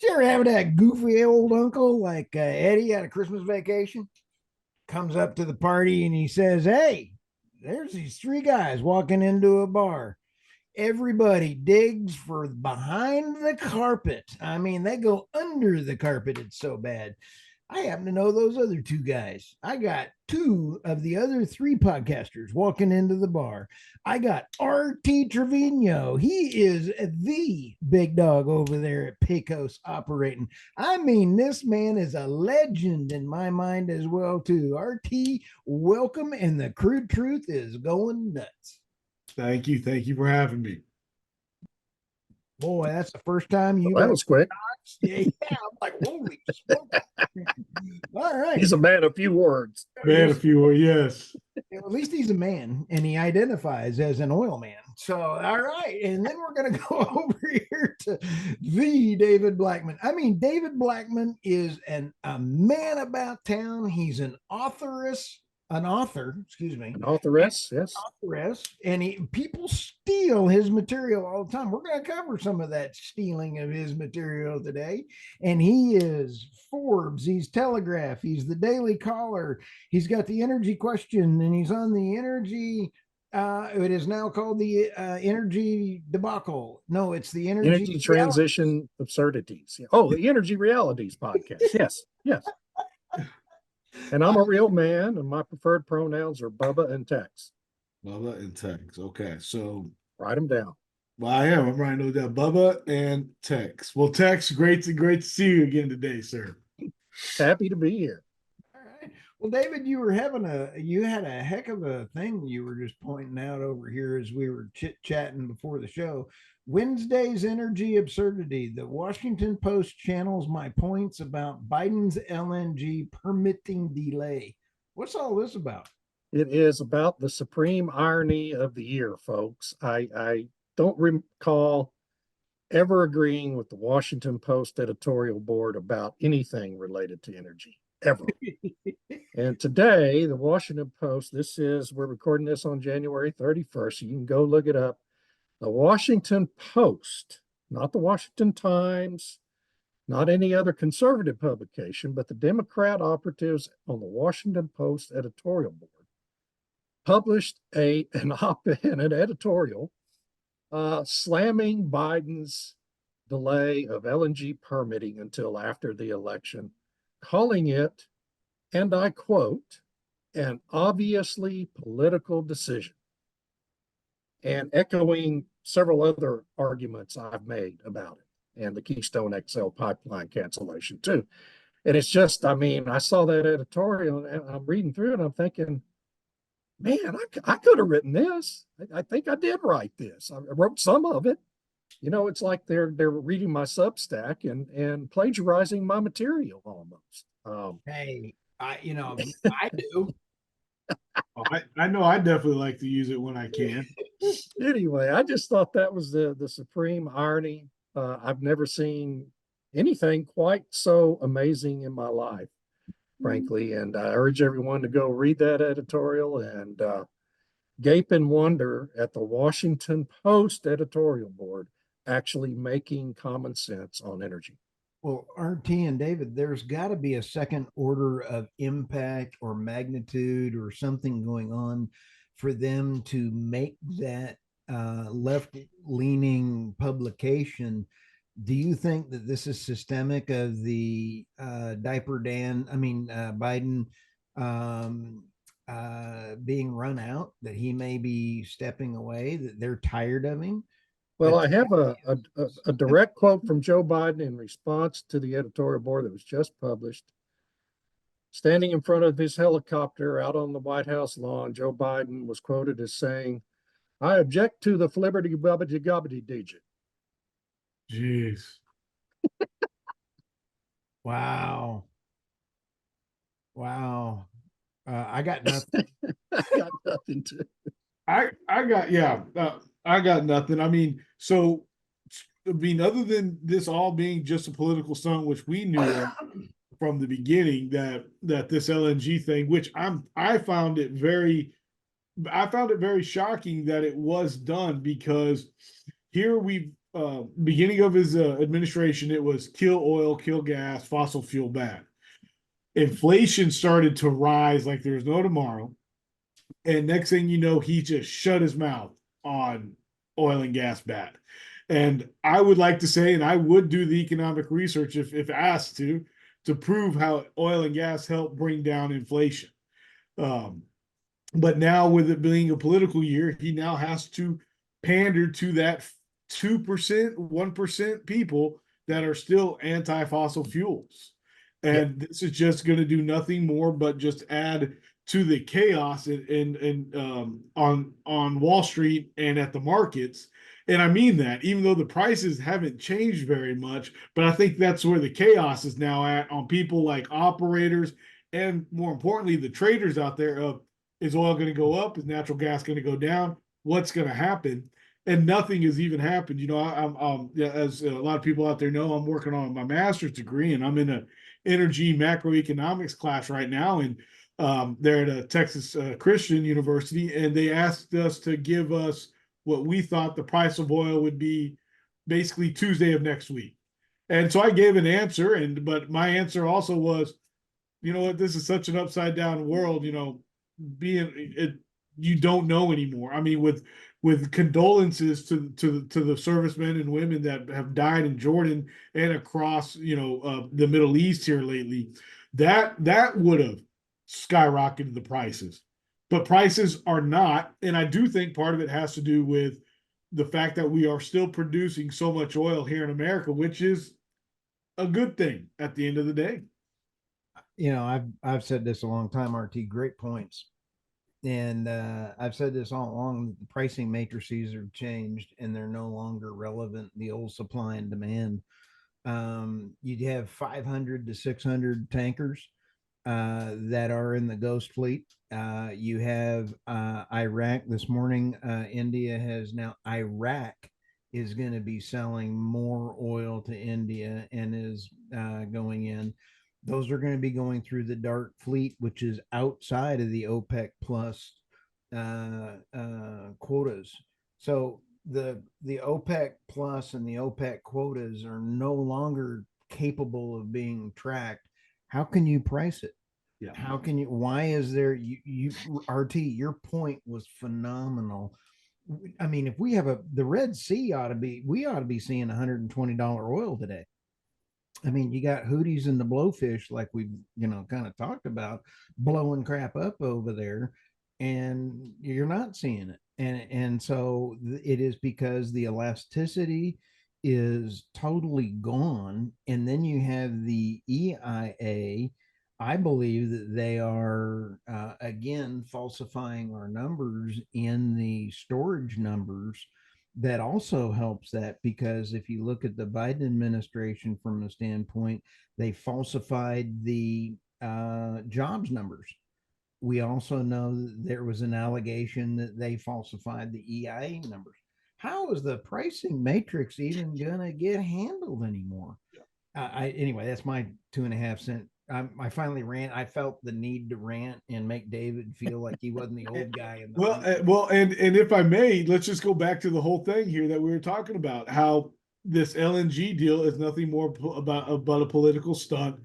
Did you ever have that goofy old uncle like Eddie at a Christmas vacation? Comes up to the party and he says, "Hey, there's these three guys walking into a bar. Everybody digs for behind the carpet. I mean, they go under the carpet. It's so bad. I happen to know those other two guys. I got two of the other three podcasters walking into the bar. I got RT Trevino. He is the big dog over there at Pecos Operating. I mean, this man is a legend in my mind as well, too. RT, welcome. And the Crude Truth is going nuts. Thank you. Thank you for having me. Boy, that's the first time you. Well, that was quick. Yeah, I'm like, holy smoke. All right. He's a man of few words. Man, a few words, yes. At least he's a man and he identifies as an oil man. So, all right. And then we're going to go over here to the David Blackmon. I mean, David Blackmon is a man about town. He's an authoress. An author, excuse me. An authoress, yes. Authoress, and people steal his material all the time. We're going to cover some of that stealing of his material today. And he is Forbes, he's Telegraph, he's the Daily Caller, he's got the Energy Question, and he's on the Energy. It is now called the Energy Debacle. No, it's the Energy Transition Absurdities. Oh, the Energy Realities podcast. Yes, yes. And I'm a real man, and my preferred pronouns are Bubba and Tex. Bubba and Tex. Okay, so write them down. Well, I am. I'm writing those down. Bubba and Tex. Well, Tex, great to see you again today, sir. Happy to be here. All right. Well, David, you had a heck of a thing you were just pointing out over here as we were chit-chatting before the show. Wednesday's Energy Absurdity. The Washington Post channels my points about Biden's LNG permitting delay. What's all this about? It is about the supreme irony of the year, folks. I don't recall ever agreeing with the Washington Post editorial board about anything related to energy, ever. And today, the Washington Post, we're recording this on January 31st, so you can go look it up. The Washington Post, not the Washington Times, not any other conservative publication, but the Democrat operatives on the Washington Post editorial board published an op-ed, an editorial, slamming Biden's delay of LNG permitting until after the election, calling it, and I quote, an obviously political decision, and echoing several other arguments I've made about it, and the Keystone XL pipeline cancellation too. And it's just, I mean, I saw that editorial and I'm reading through it and I'm thinking, man, I could have written this. I think I did write this. I wrote some of it. You know, it's like they're reading my Substack and plagiarizing my material almost. Hey, I do. Oh, I know I definitely like to use it when I can. Anyway, I just thought that was the supreme irony. I've never seen anything quite so amazing in my life, frankly. And I urge everyone to go read that editorial and gape in wonder at the Washington Post editorial board actually making common sense on energy. Well, RT and David, there's got to be a second order of impact or magnitude or something going on for them to make that left-leaning publication. Do you think that this is systemic of the Biden being run out, that he may be stepping away, that they're tired of him? Well, I have a direct quote from Joe Biden in response to the editorial board that was just published. Standing in front of his helicopter out on the White House lawn, Joe Biden was quoted as saying, "I object to the flibberty bubbity gubbity digit." Jeez. Wow. I got nothing. I got nothing to. I got nothing. I mean, other than this all being just a political stunt, which we knew from the beginning, that this LNG thing, which I found it very shocking that it was done, because here beginning of his administration, it was kill oil, kill gas, fossil fuel bad. Inflation started to rise like there's no tomorrow. And next thing you know, he just shut his mouth on oil and gas bad. And I would like to say, and I would do the economic research if asked to prove how oil and gas help bring down inflation. But now, with it being a political year, he now has to pander to that 2%, 1% people that are still anti-fossil fuels. And this is just going to do nothing more but just add to the chaos on Wall Street and at the markets. And I mean that, even though the prices haven't changed very much, but I think that's where the chaos is now at on people like operators and, more importantly, the traders out there of, is oil going to go up? Is natural gas going to go down? What's going to happen? And nothing has even happened. You know, I'm as a lot of people out there know, I'm working on my master's degree, and I'm in a energy macroeconomics class right now, and they're at a Texas Christian University, and they asked us to give us what we thought the price of oil would be basically Tuesday of next week. And so I gave an answer, but my answer also was, you know what, this is such an upside down world, you know, you don't know anymore. I mean, with condolences to the servicemen and women that have died in Jordan and across, you know, the Middle East here lately, that would have skyrocketed the prices. But prices are not, and I do think part of it has to do with the fact that we are still producing so much oil here in America, which is a good thing at the end of the day. You know, I've said this a long time, RT, great points. And I've said this all along, the pricing matrices are changed and they're no longer relevant. The old supply and demand. You'd have 500 to 600 tankers that are in the ghost fleet. You have Iraq this morning. India has now, Iraq is going to be selling more oil to India and is going in. Those are going to be going through the dark fleet, which is outside of the OPEC plus quotas. So the OPEC plus and the OPEC quotas are no longer capable of being tracked. How can you price it? Yeah. How can you? Why is there? You RT? Your point was phenomenal. I mean, if we have the Red Sea we ought to be seeing $120 oil today. I mean, you got Houthis and the blowfish, like we, you know, kind of talked about, blowing crap up over there, and you're not seeing it. And so it is because the elasticity is totally gone. And then you have the EIA. I believe that they are again falsifying our numbers in the storage numbers. That also helps that, because if you look at the Biden administration from a standpoint, they falsified the jobs numbers. We also know that there was an allegation that they falsified the EIA numbers. How is the pricing matrix even gonna get handled anymore? Anyway, that's my 2.5 cent. I finally ran. I felt the need to rant and make David feel like he wasn't the old guy. In the Well, and if I may, let's just go back to the whole thing here that we were talking about. How this LNG deal is nothing more about a political stunt,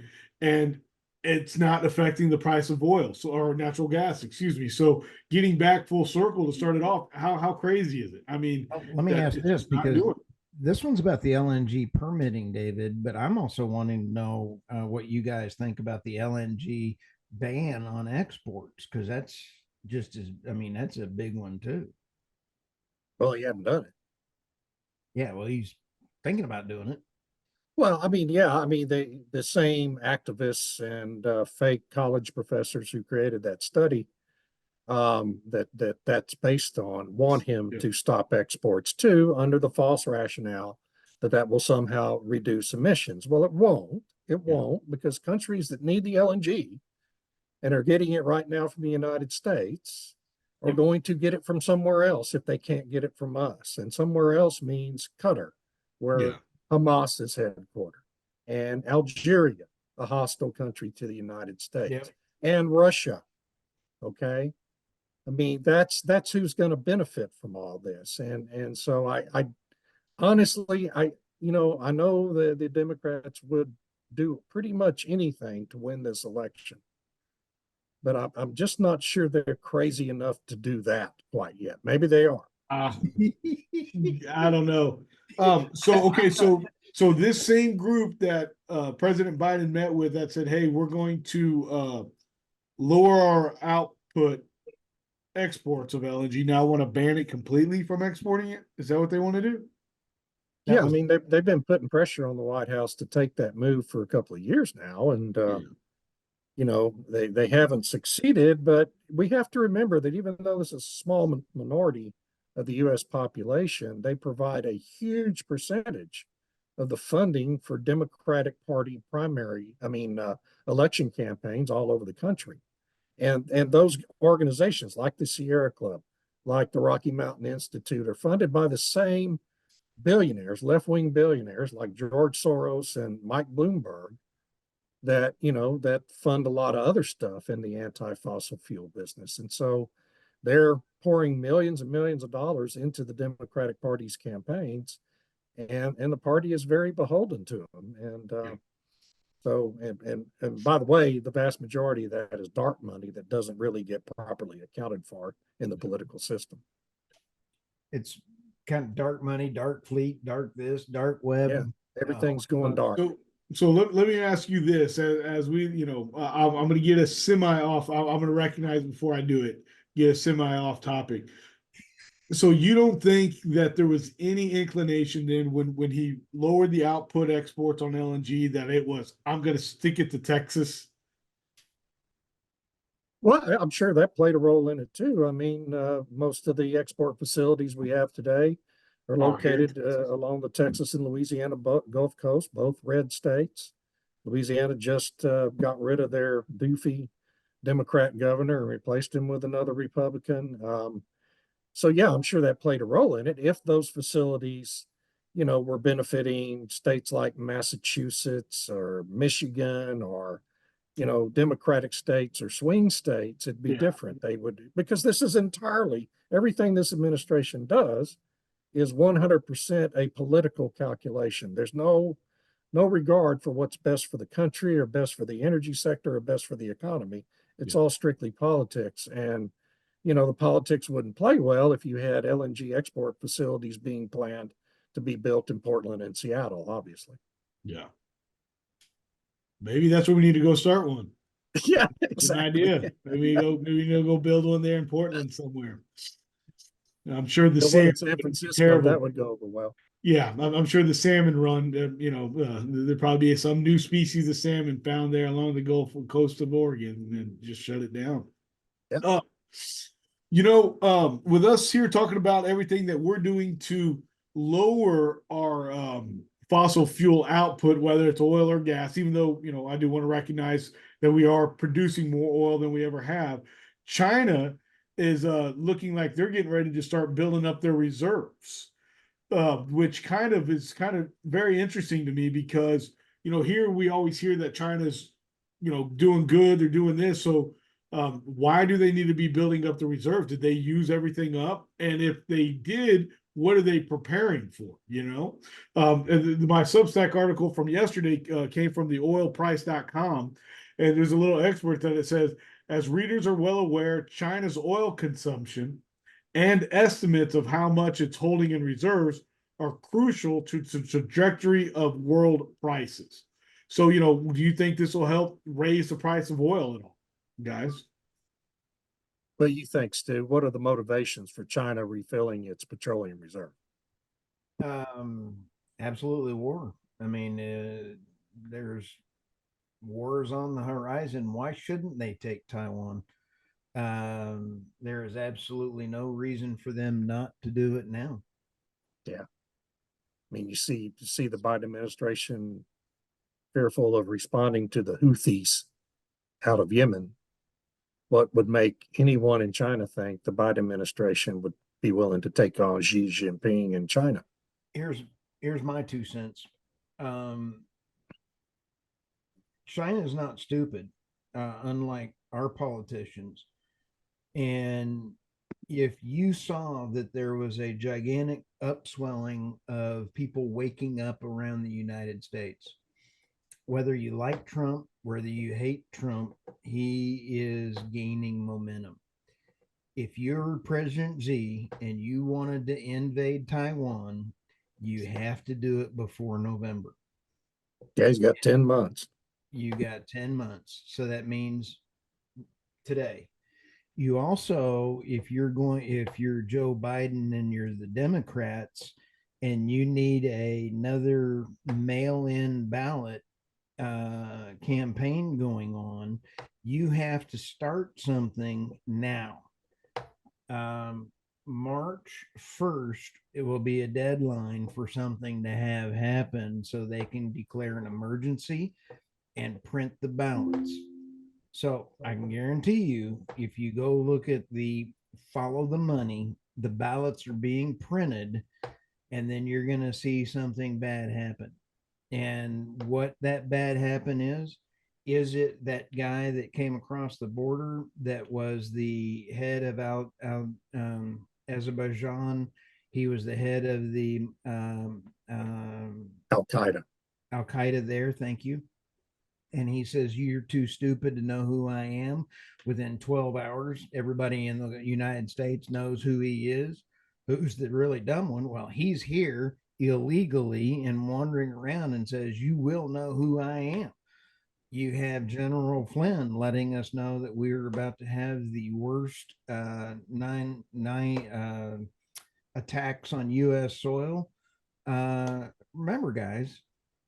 and it's not affecting the price of oil, or natural gas, excuse me. So getting back full circle to start it off, how crazy is it? I mean, let me ask this, because this one's about the LNG permitting, David, but I'm also wanting to know what you guys think about the LNG ban on exports, because that's that's a big one too. Well, he hadn't done it. Yeah, well, he's thinking about doing it. Well, I mean, yeah, I mean, the same activists and fake college professors who created that study that's based on want him to stop exports too, under the false rationale that will somehow reduce emissions. Well, it won't. It won't, because countries that need the LNG and are getting it right now from the United States are going to get it from somewhere else if they can't get it from us. And somewhere else means Qatar, where Hamas is headquartered, and Algeria, a hostile country to the United States, and Russia. Okay. I mean, that's who's going to benefit from all this. And so Honestly, I know that the Democrats would do pretty much anything to win this election, but I'm just not sure they're crazy enough to do that quite yet. Maybe they are. Uh, I don't know. So this same group that President Biden met with that said, "Hey, we're going to lower our output exports of LNG," now want to ban it completely from exporting it. Is that what they want to do? Yeah, I mean they've been putting pressure on the White House to take that move for a couple of years now, and they haven't succeeded. But we have to remember that even though this is a small minority of the U.S. population, they provide a huge percentage of the funding for Democratic Party election campaigns all over the country. And those organizations like the Sierra Club, like the Rocky Mountain Institute, are funded by the same billionaires, left-wing billionaires like George Soros and Mike Bloomberg, that fund a lot of other stuff in the anti-fossil fuel business. And so they're pouring millions and millions of dollars into the Democratic Party's campaigns, and the party is very beholden to them. And by the way, the vast majority of that is dark money that doesn't really get properly accounted for in the political system. It's kind of dark money, dark fleet, dark this, dark web. Yeah, everything's going dark. So let me ask you this: as we, I'm going to get a semi off. I'm going to recognize before I do it, get a semi off topic. So you don't think that there was any inclination then when he lowered the output exports on LNG that it was, I'm going to stick it to Texas? Well, I'm sure that played a role in it too. I mean, most of the export facilities we have today are located along the Texas and Louisiana Gulf Coast, both red states. Louisiana just got rid of their doofy Democrat governor and replaced him with another Republican. So yeah, I'm sure that played a role in it. If those facilities, were benefiting states like Massachusetts or Michigan or Democratic states or swing states, it'd be different. They would, because this is entirely everything this administration does is 100% a political calculation. There's no regard for what's best for the country or best for the energy sector or best for the economy. It's all strictly politics. And the politics wouldn't play well if you had LNG export facilities being planned to be built in Portland and Seattle, obviously. Yeah. Maybe that's where we need to go start one. Yeah, exactly. An idea. Maybe go build one there in Portland somewhere. I'm sure the salmon in San Francisco, that would go over well. Yeah, I'm sure the salmon run. There probably be some new species of salmon found there along the Gulf Coast of Oregon, and just shut it down. Yeah. With us here talking about everything that we're doing to lower our fossil fuel output, whether it's oil or gas, even though, I do want to recognize that we are producing more oil than we ever have. China is looking like they're getting ready to start building up their reserves, which kind of very interesting to me because, here we always hear that China's, doing good, they're doing this. So why do they need to be building up the reserve? Did they use everything up? And if they did, what are they preparing for? And my Substack article from yesterday came from the oilprice.com. And there's a little expert that it says, as readers are well aware, China's oil consumption and estimates of how much it's holding in reserves are crucial to the trajectory of world prices. So, do you think this will help raise the price of oil at all, guys? What do you think, Stu? What are the motivations for China refilling its petroleum reserve? Absolutely war. I mean, there's wars on the horizon. Why shouldn't they take Taiwan? There is absolutely no reason for them not to do it now. Yeah. I mean, you see the Biden administration fearful of responding to the Houthis out of Yemen. What would make anyone in China think the Biden administration would be willing to take on Xi Jinping in China? Here's my 2 cents. China is not stupid, unlike our politicians. And if you saw that there was a gigantic upswelling of people waking up around the United States, whether you like Trump, whether you hate Trump, he is gaining momentum. If you're President Xi and you wanted to invade Taiwan, you have to do it before November. Yeah, he's got 10 months. You got 10 months. So that means today. You also, if you're Joe Biden and you're the Democrats and you need another mail-in ballot campaign going on, you have to start something now. March 1st, it will be a deadline for something to have happen so they can declare an emergency and print the ballots. So I can guarantee you, if you go look at the follow the money, the ballots are being printed, and then you're going to see something bad happen. And what that bad happen is it that guy that came across the border that was the head of Azerbaijan? He was the head of the Al Qaeda. Al Qaeda there. Thank you. And he says, "You're too stupid to know who I am." Within 12 hours, everybody in the United States knows who he is. Who's the really dumb one? Well, he's here illegally and wandering around and says, "You will know who I am." You have General Flynn letting us know that we're about to have the worst nine attacks on U.S. soil. Remember, guys,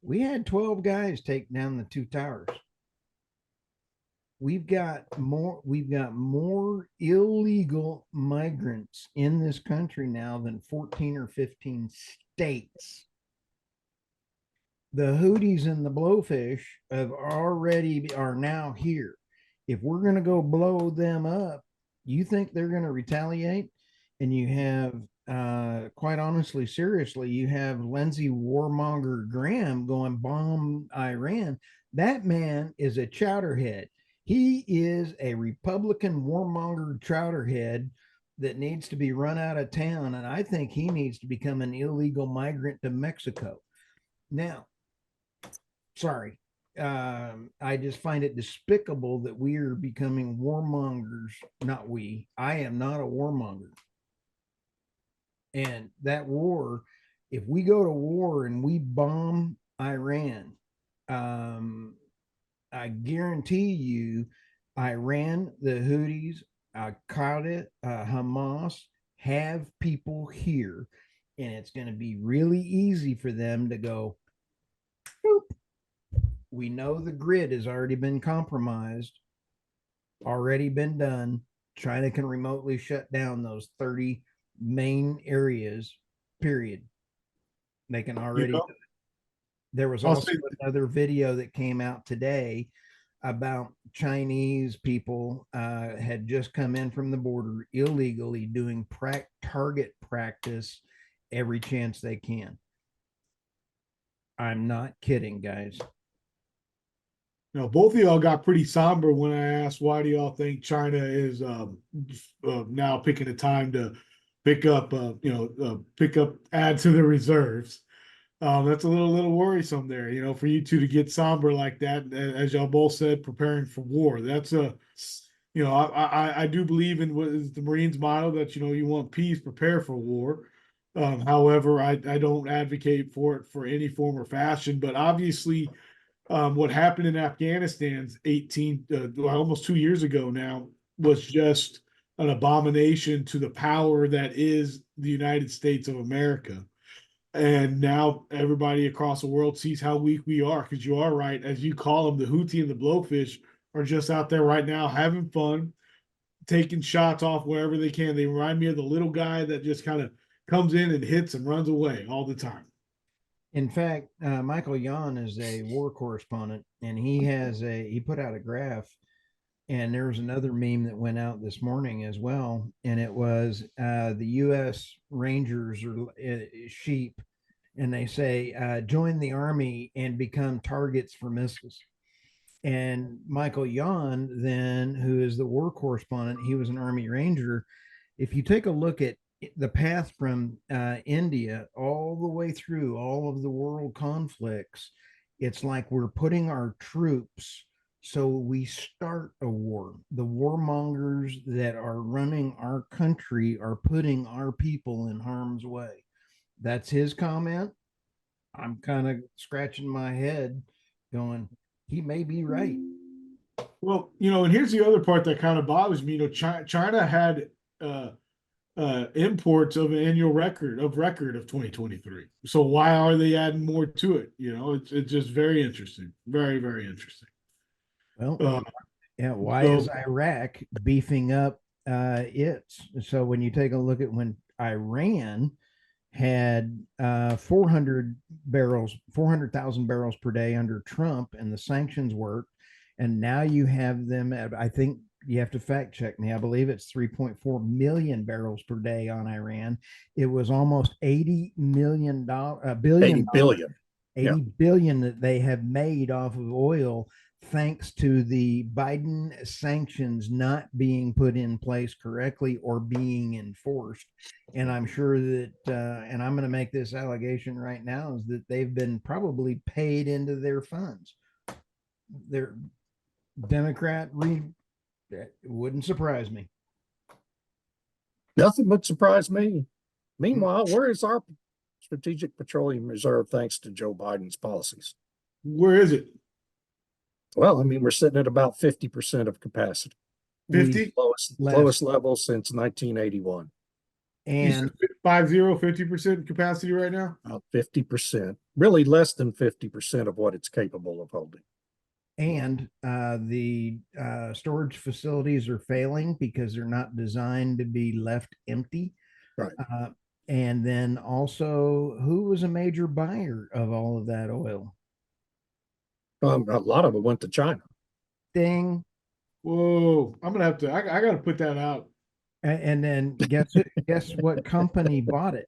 we had 12 guys take down the two towers. We've got more illegal migrants in this country now than 14 or 15 states. The Houthis and the Blowfish are now here. If we're going to go blow them up, you think they're going to retaliate? And you have, quite honestly, seriously, you have Lindsey Warmonger Graham going bomb Iran. That man is a chowderhead. He is a Republican warmonger chowderhead that needs to be run out of town. And I think he needs to become an illegal migrant to Mexico. Now, sorry. I just find it despicable that we are becoming warmongers. Not we. I am not a warmonger. And that war, if we go to war and we bomb Iran, I guarantee you, Iran, the Houthis, Al Qaeda, Hamas have people here, and it's going to be really easy for them to go, boop. We know the grid has already been compromised, already been done. China can remotely shut down those 30 main areas, period. They can already do it. There was also another video that came out today about Chinese people had just come in from the border illegally doing target practice every chance they can. I'm not kidding, guys. Now, both of y'all got pretty somber when I asked, why do y'all think China is now picking a time to add to the reserves? That's a little worrisome there, for you two to get somber like that. As y'all both said, preparing for war. That's I do believe in what is the Marines' motto that, you want peace, prepare for war. However, I don't advocate for it for any form or fashion, but obviously, what happened in Afghanistan's almost 2 years ago now was just an abomination to the power that is the United States of America. And now everybody across the world sees how weak we are, because you are right, as you call them, the Houthi and the Blowfish are just out there right now having fun, taking shots off wherever they can. They remind me of the little guy that just kind of comes in and hits and runs away all the time. In fact, Michael Yon is a war correspondent, and he put out a graph, and there was another meme that went out this morning as well, and it was the U.S. Rangers or sheep, and they say join the army and become targets for missiles. And Michael Yon, then, who is the war correspondent, he was an Army Ranger, if you take a look at the path from India all the way through all of the world conflicts, it's like we're putting our troops so we start a war. The warmongers that are running our country are putting our people in harm's way. That's his comment. I'm kind of scratching my head going, he may be right. Well, and here's the other part that kind of bothers me. China had imports of an annual record of 2023. So why are they adding more to it? It's just very interesting. Very, very interesting. Well, yeah, why is Iraq beefing up its? So when you take a look at when Iran had 400,000 barrels per day under Trump and the sanctions worked, and now you have them at, I think you have to fact check me, I believe it's 3.4 million barrels per day on Iran. It was almost $80 billion 80 billion that they have made off of oil, thanks to the Biden sanctions not being put in place correctly or being enforced. And I'm sure that, and I'm going to make this allegation right now, is that they've been probably paid into their funds. They're Democrat, that wouldn't surprise me. Nothing would surprise me. Meanwhile, where is our strategic petroleum reserve thanks to Joe Biden's policies? Where is it? Well, I mean, we're sitting at about 50% of capacity. 50? Lowest level since 1981. And 50% capacity right now? About 50%, really less than 50% of what it's capable of holding. And the storage facilities are failing because they're not designed to be left empty. Right. And then also, who was a major buyer of all of that oil? A lot of it went to China. Ding. Whoa! I'm gonna have to. I gotta put that out. And then guess what company bought it?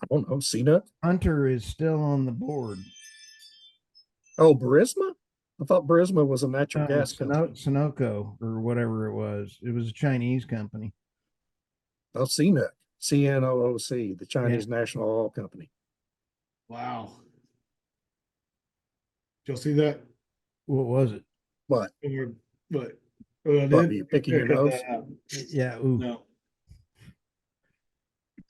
I don't know. CNET? Hunter is still on the board. Oh, Burisma? I thought Burisma was a natural gas company. Sunoco or whatever it was. It was a Chinese company. Oh, CNET. CNOOC, the Chinese National Oil Company. Wow. Did y'all see that? What was it? What? What? Are you picking your nose? Yeah. Ooh. No.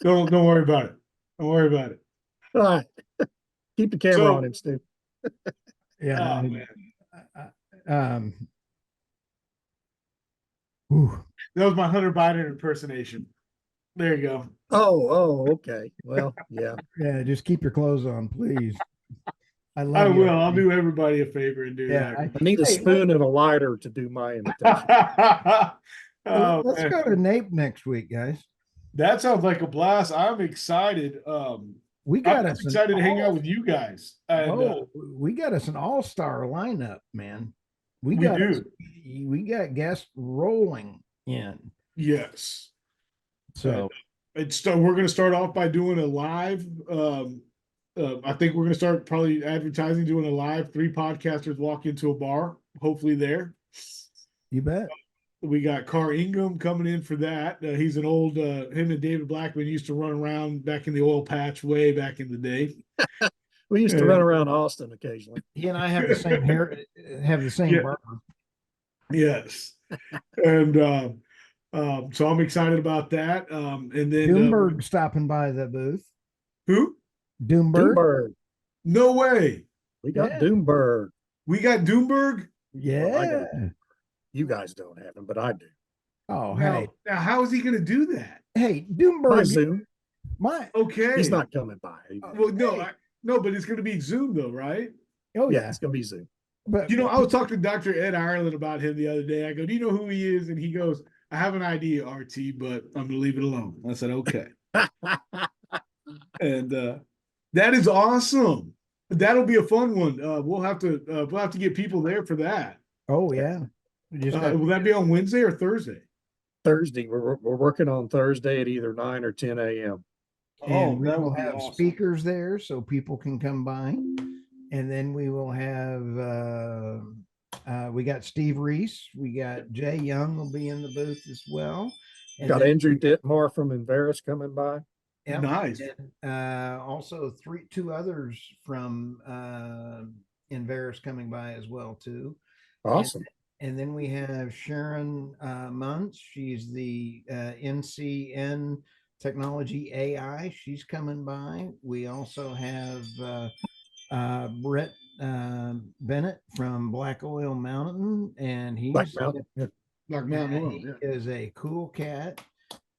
Don't worry about it. Don't worry about it. All right. Keep the camera on him, Steve. Yeah. Oh, man. That was my Hunter Biden impersonation. There you go. Oh, okay. Well, yeah. Yeah, just keep your clothes on, please. I will. I'll do everybody a favor and do that. I need a spoon and a lighter to do my imitation. Let's go to NAPE next week, guys. That sounds like a blast. I'm excited. I'm excited to hang out with you guys. And, we got us an all-star lineup, man. We got guests rolling in. Yes. So we're going to start off by doing a live. I think we're going to start probably advertising, doing a live 3 podcasters walk into a bar, hopefully there. You bet. We got Carr Ingham coming in for that. He's an old, him and David Blackmon used to run around back in the oil patch way back in the day. We used to run around Austin occasionally. He and I have the same hair, have the same barber. Yes. And so I'm excited about that. And then Doomberg stopping by the booth. Who? Doomberg. No way. We got Doomberg. We got Doomberg? Yeah. Well, you guys don't have him, but I do. Oh, hey. Now, how is he going to do that? Hey, Doomberg. By Zoom. Okay. He's not coming by. Well, no, but it's going to be Zoom though, right? Oh, yeah, it's going to be Zoom. But I was talking to Dr. Ed Ireland about him the other day. I go, do you know who he is? And he goes, I have an idea, RT, but I'm going to leave it alone. I said, okay. And that is awesome. That'll be a fun one. We'll have to get people there for that. Oh yeah. Will that be on Wednesday or Thursday? Thursday. We're working on Thursday at either 9 or 10 a.m. And we will have speakers there so people can come by. And then we will have We got Steve Reese. We got Jay Young will be in the booth as well. And Got then, Andrew Ditmore from Inveris coming by. yep, Nice. and, also two others from Inveris coming by as well too. Awesome. And then we have Sharon Muntz. She's the NCN Technology AI. She's coming by. We also have Brett Bennett from Black Oil Mountain, and Black Mountain. Yeah. Black Mountain Oil, he yeah. is a cool cat.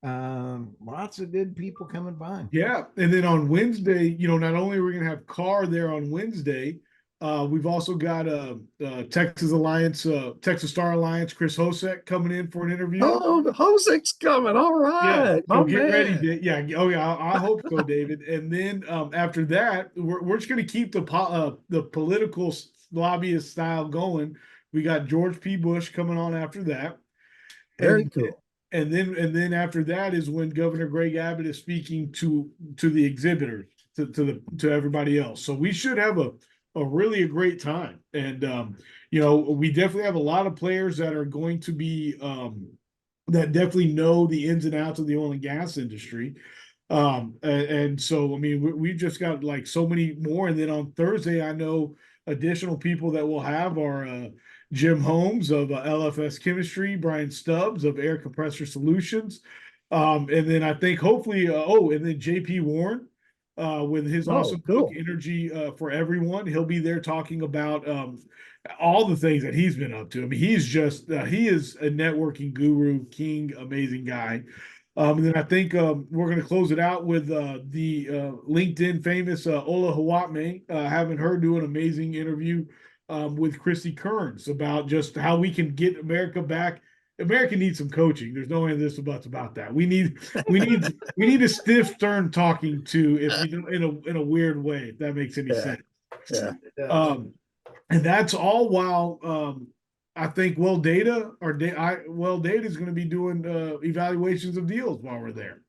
Lots of good people coming by. Yeah, and then on Wednesday, you know, not only are we going to have Carr there on Wednesday, we've also got Texas Alliance, Texas Star Alliance, Chris Hosek coming in for an interview. Oh, the Hosek's coming. All right. Yeah, so My get ready. man. Yeah, oh yeah, I hope so, David. And then after that, we're just going to keep the political lobbyist style going. We got George P. Bush coming on after that. Very And cool. and then after that is when Governor Greg Abbott is speaking to the exhibitors, to everybody else. So we should have a really a great time. And you know, we definitely have a lot of players that are going to be that definitely know the ins and outs of the oil and gas industry. And so I mean, we've just got like so many more. And then on Thursday, I know additional people that we'll have are Jim Holmes of LFS Chemistry, Brian Stubbs of Air Compressor Solutions, and then I think hopefully, and then JP Warren with his awesome book Energy for Everyone. He'll be there talking about all the things that he's been up to. I mean, he's just he is a networking guru, king, amazing guy. And then I think we're going to close it out with the LinkedIn famous Ola Hawatme, having her do an amazing interview with Christy Kearns about just how we can get America back. America needs some coaching. There's no ifs or buts about that. We need a stiff, stern talking to, if you know, in a weird way, if that makes any sense. Yeah. And that's all while I think Well Data is going to be doing evaluations of deals while we're there.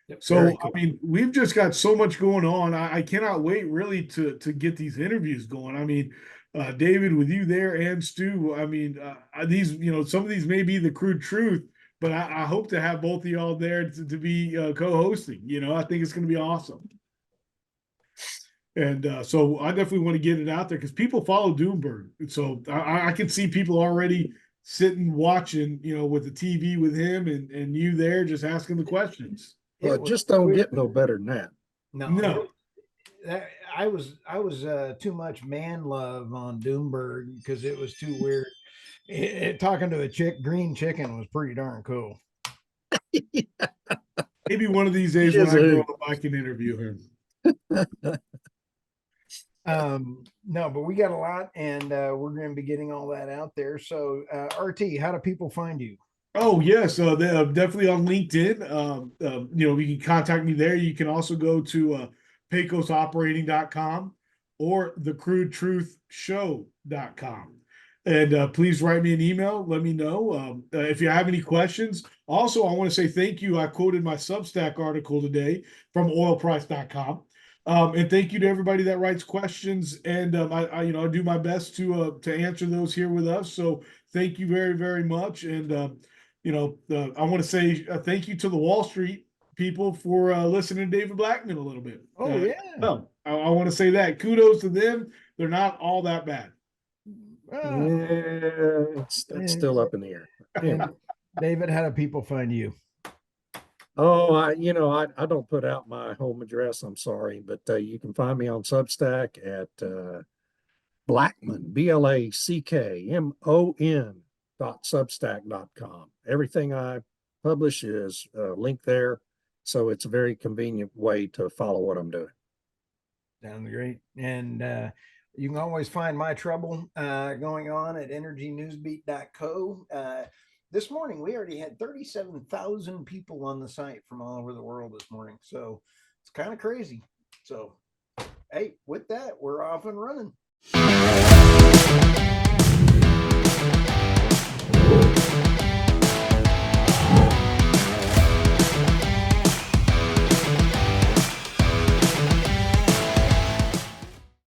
Yep, so cool. I mean, we've just got so much going on. I cannot wait really to get these interviews going. I mean, David, with you there and Stu, I mean, these, you know, some of these may be the Crude Truth, but I hope to have both of y'all there to be co-hosting. You know, I think it's going to be awesome. And so I definitely want to get it out there because people follow Doomberg. So I can see people already sitting watching, you know, with the TV with him and you there just asking the questions. Well, it just don't get no better than that. No. I was too much man love on Doomberg because it was too weird. Talking to a green chicken was pretty darn cool. Maybe one of these days when I grow up, I can interview him. No, but we got a lot, and we're going to be getting all that out there. So, RT, how do people find you? Oh yes, they're definitely on LinkedIn. You know, you can contact me there. You can also go to pecosoperating.com or thecrudetruthshow.com. And please write me an email. Let me know if you have any questions. Also, I want to say thank you. I quoted my Substack article today from oilprice.com. And thank you to everybody that writes questions. And I do my best to answer those here with us. So thank you very, very much. And I want to say thank you to the Wall Street people for listening to David Blackmon a little bit. Oh yeah. No, I want to say that kudos to them. They're not all that bad. Yeah, that's still up in the air. Yeah. David, how do people find you? Oh, I don't put out my home address. I'm sorry, but you can find me on Substack at Blackmon, BlackMon.substack.com. Everything I publish is linked there, so it's a very convenient way to follow what I'm doing. Sounds great. And you can always find my trouble going on at energynewsbeat.co. This morning, we already had 37,000 people on the site from all over the world this morning. So it's kind of crazy. So, hey, with that, we're off and running.